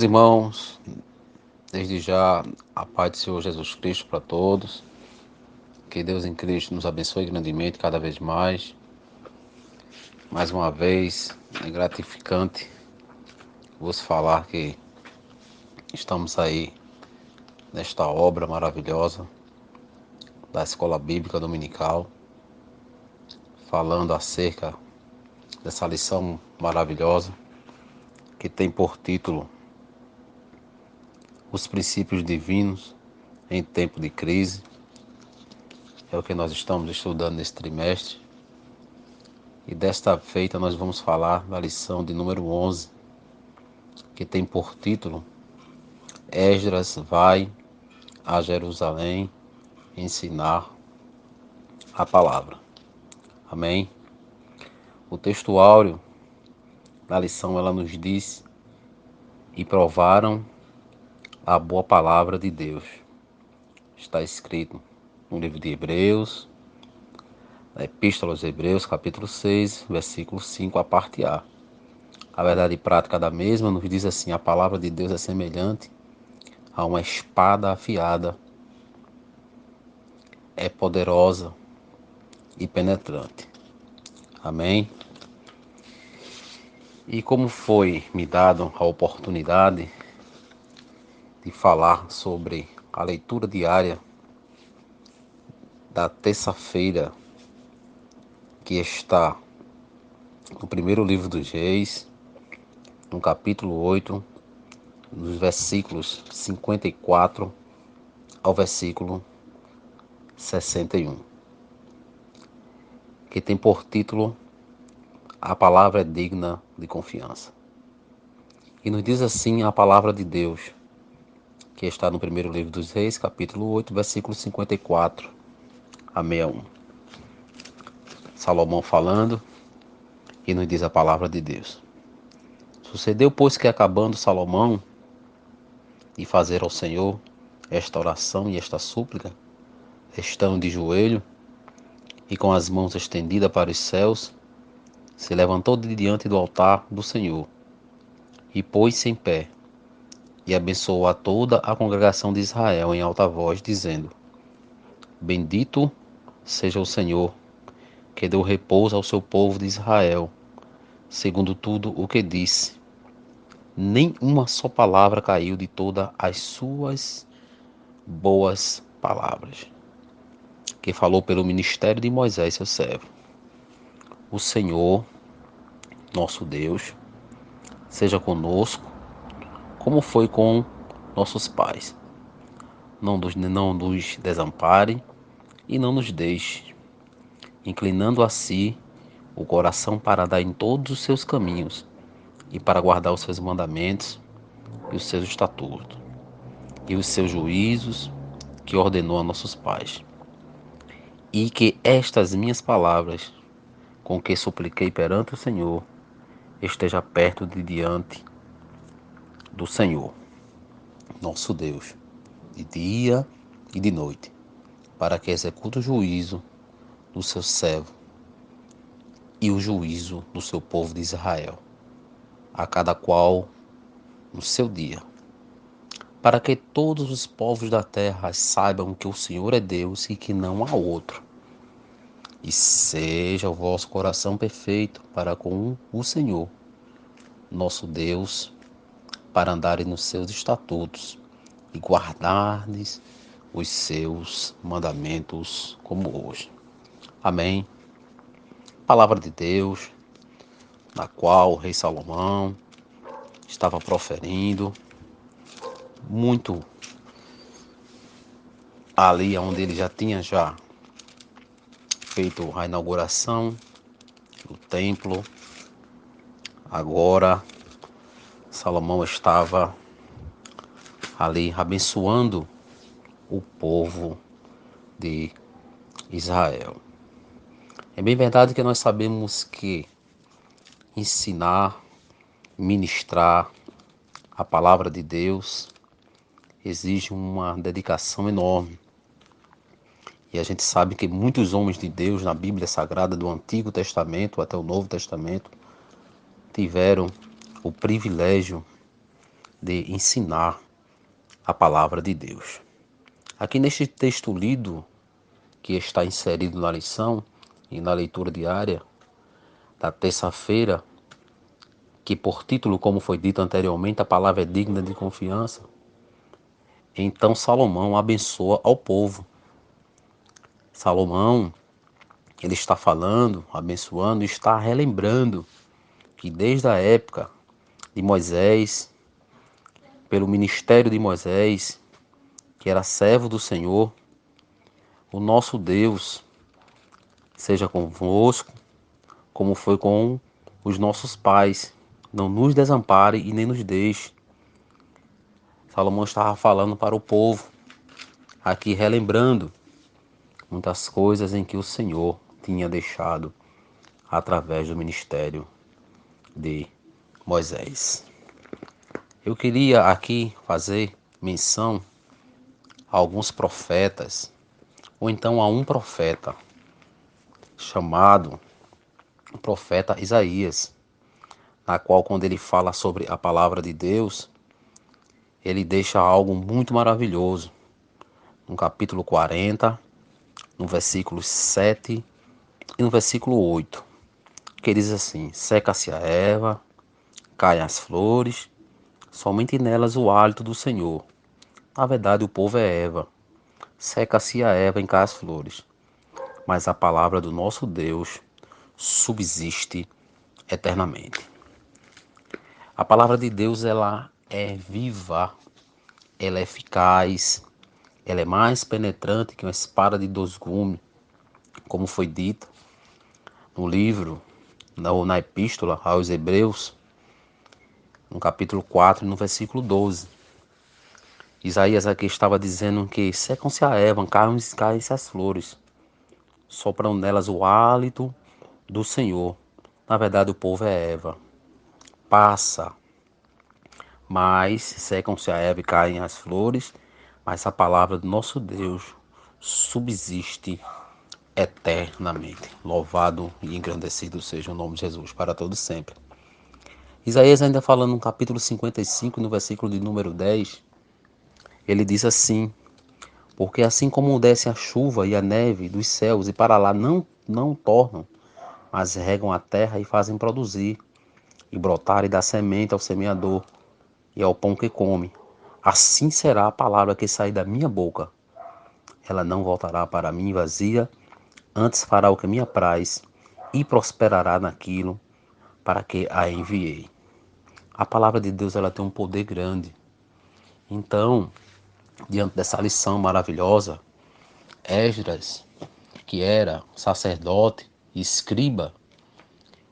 irmãos, desde já a paz do Senhor Jesus Cristo para todos. Que Deus em Cristo nos abençoe grandemente cada vez mais. Mais uma vez, é gratificante vos falar que estamos aí nesta obra maravilhosa da Escola Bíblica Dominical, falando acerca dessa lição maravilhosa que tem por título Os Princípios Divinos em Tempo de Crise. É o que nós estamos estudando nesse trimestre. E desta feita nós vamos falar da lição de número 11, que tem por título Esdras vai a Jerusalém ensinar a palavra. Amém? O texto áureo da lição ela nos diz: e provaram a boa palavra de Deus. Está escrito no livro de Hebreus, na Epístola aos Hebreus, capítulo 6, versículo 5, a parte A. A verdade prática da mesma nos diz assim: a palavra de Deus é semelhante a uma espada afiada, é poderosa e penetrante. Amém? E como foi me dado a oportunidade de falar sobre a leitura diária da terça-feira, que está no primeiro livro dos Reis, no capítulo 8, nos versículos 54 ao versículo 61, que tem por título A Palavra é Digna de Confiança. E nos diz assim a palavra de Deus, que está no primeiro livro dos Reis, capítulo 8, versículo 54 a 61. Salomão falando, e nos diz a palavra de Deus. Sucedeu, pois, que acabando Salomão de fazer ao Senhor esta oração e esta súplica, estando de joelho e com as mãos estendidas para os céus, se levantou de diante do altar do Senhor e pôs-se em pé e abençoou a toda a congregação de Israel em alta voz, dizendo: Bendito seja o Senhor, que deu repouso ao seu povo de Israel, segundo tudo o que disse. Nem uma só palavra caiu de todas as suas boas palavras, que falou pelo ministério de Moisés, seu servo. O Senhor, nosso Deus, seja conosco, como foi com nossos pais. Não nos desampare e não nos deixe, inclinando a si o coração para andar em todos os seus caminhos e para guardar os seus mandamentos e os seus estatutos e os seus juízos que ordenou a nossos pais. E que estas minhas palavras, com que supliquei perante o Senhor, esteja perto de diante do Senhor, nosso Deus, de dia e de noite, para que execute o juízo do seu servo e o juízo do seu povo de Israel, a cada qual no seu dia, para que todos os povos da terra saibam que o Senhor é Deus e que não há outro. E seja o vosso coração perfeito para com o Senhor, nosso Deus, para andarem nos seus estatutos e guardardes os seus mandamentos como hoje. Amém. Palavra de Deus, na qual o rei Salomão estava proferindo, muito ali onde ele já tinha feito a inauguração do templo. Agora Salomão estava ali abençoando o povo de Israel. É bem verdade que nós sabemos que ensinar, ministrar a palavra de Deus exige uma dedicação enorme. E a gente sabe que muitos homens de Deus na Bíblia Sagrada, do Antigo Testamento até o Novo Testamento, tiveram o privilégio de ensinar a palavra de Deus. Aqui neste texto lido, que está inserido na lição e na leitura diária da terça-feira, que por título, como foi dito anteriormente, a palavra é digna de confiança. Então Salomão abençoa ao povo. Salomão, ele está falando, abençoando, está relembrando que desde a época de Moisés, pelo ministério de Moisés, que era servo do Senhor, o nosso Deus seja convosco, como foi com os nossos pais. Não nos desampare e nem nos deixe. Salomão estava falando para o povo, aqui relembrando muitas coisas em que o Senhor tinha deixado através do ministério de Moisés. Eu queria aqui fazer menção a alguns profetas, ou então a um profeta chamado o profeta Isaías, na qual, quando ele fala sobre a palavra de Deus, ele deixa algo muito maravilhoso. No capítulo 40, no versículo 7 e no versículo 8, que diz assim: seca-se a erva, caem as flores, somente nelas o hálito do Senhor. Na verdade, o povo é erva. Seca-se a erva e caem as flores, mas a palavra do nosso Deus subsiste eternamente. A palavra de Deus, ela é viva, ela é eficaz, ela é mais penetrante que uma espada de dois gumes, como foi dito no livro, na epístola aos Hebreus, no capítulo 4, no versículo 12. Isaías aqui estava dizendo que secam-se a erva, caem-se as flores, sopram nelas o hálito do Senhor. Na verdade, o povo é erva. Passa, mas secam-se a erva e caem as flores, mas a palavra do nosso Deus subsiste eternamente. Louvado e engrandecido seja o nome de Jesus para todos sempre. Isaías, ainda falando no capítulo 55, no versículo de número 10, ele diz assim: porque assim como desce a chuva e a neve dos céus e para lá não tornam, mas regam a terra e fazem produzir, e brotar e dar semente ao semeador e ao pão que come, assim será a palavra que sair da minha boca. Ela não voltará para mim vazia, antes fará o que me apraz e prosperará naquilo para que a enviei. A palavra de Deus, ela tem um poder grande. Então, diante dessa lição maravilhosa, Esdras, que era sacerdote e escriba,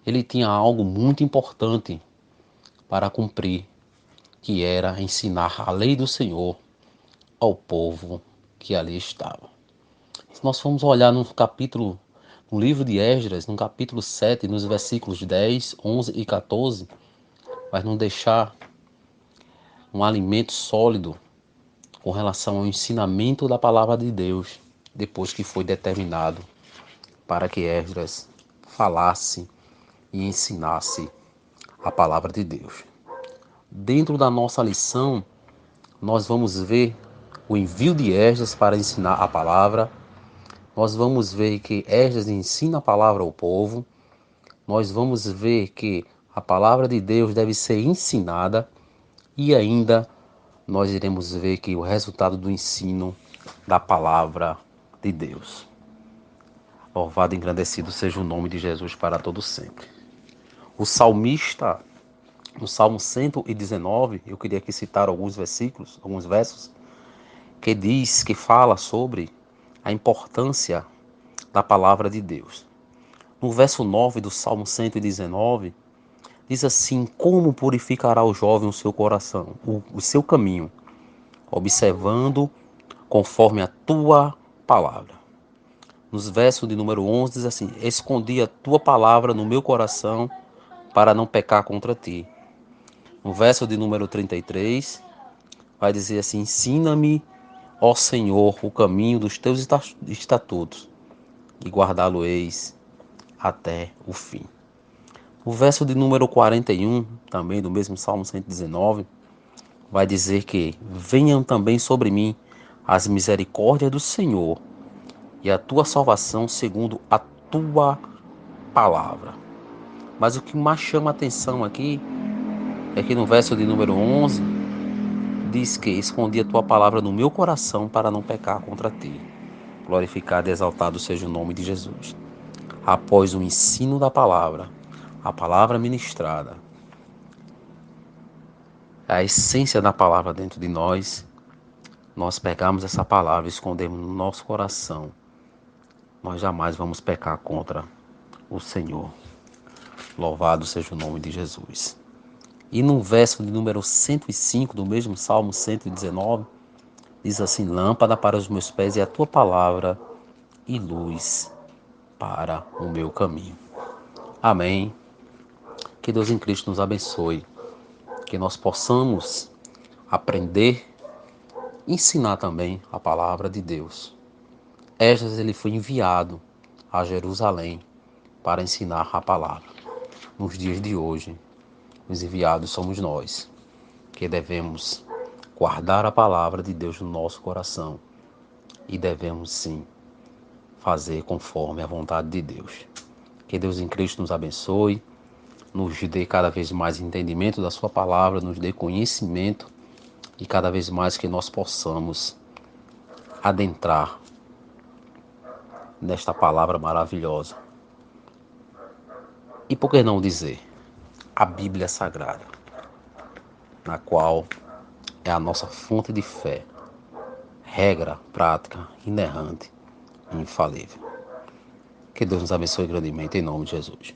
ele tinha algo muito importante para cumprir, que era ensinar a lei do Senhor ao povo que ali estava. Se nós formos olhar no livro de Esdras, no capítulo 7, nos versículos 10, 11 e 14, vai nos deixar um alimento sólido com relação ao ensinamento da palavra de Deus, depois que foi determinado para que Esdras falasse e ensinasse a palavra de Deus. Dentro da nossa lição, nós vamos ver o envio de Esdras para ensinar a palavra. Nós vamos ver que Esdras ensina a palavra ao povo. Nós vamos ver que a palavra de Deus deve ser ensinada. E ainda nós iremos ver que o resultado do ensino da palavra de Deus. Louvado e engrandecido seja o nome de Jesus para todo sempre. O salmista, no Salmo 119, eu queria aqui citar alguns versos, que fala sobre a importância da palavra de Deus. No verso 9 do Salmo 119, diz assim: como purificará o jovem o seu coração, o seu caminho, observando conforme a tua palavra. Nos versos de número 11 diz assim: escondi a tua palavra no meu coração para não pecar contra ti. No verso de número 33 vai dizer assim: ensina-me, ó Senhor, o caminho dos teus estatutos, e guardá-lo-eis até o fim. O verso de número 41, também do mesmo Salmo 119, vai dizer que venham também sobre mim as misericórdias do Senhor e a tua salvação segundo a tua palavra. Mas o que mais chama a atenção aqui é que no verso de número 11 diz que escondi a tua palavra no meu coração para não pecar contra ti. Glorificado e exaltado seja o nome de Jesus. Após o ensino da palavra, a palavra ministrada, a essência da palavra dentro de nós pegamos essa palavra e escondemos no nosso coração, nós jamais vamos pecar contra o Senhor. Louvado seja o nome de Jesus. E no verso de número 105 do mesmo Salmo 119, diz assim: lâmpada para os meus pés e a tua palavra e luz para o meu caminho. Amém. Que Deus em Cristo nos abençoe. Que nós possamos aprender, ensinar também a palavra de Deus. Esdras ele foi enviado a Jerusalém para ensinar a palavra. Nos dias de hoje, os enviados somos nós, que devemos guardar a palavra de Deus no nosso coração e devemos sim fazer conforme a vontade de Deus. Que Deus em Cristo nos abençoe, nos dê cada vez mais entendimento da sua palavra, nos dê conhecimento e cada vez mais que nós possamos adentrar nesta palavra maravilhosa. E por que não dizer a Bíblia Sagrada, na qual é a nossa fonte de fé, regra, prática, inerrante e infalível. Que Deus nos abençoe grandemente em nome de Jesus.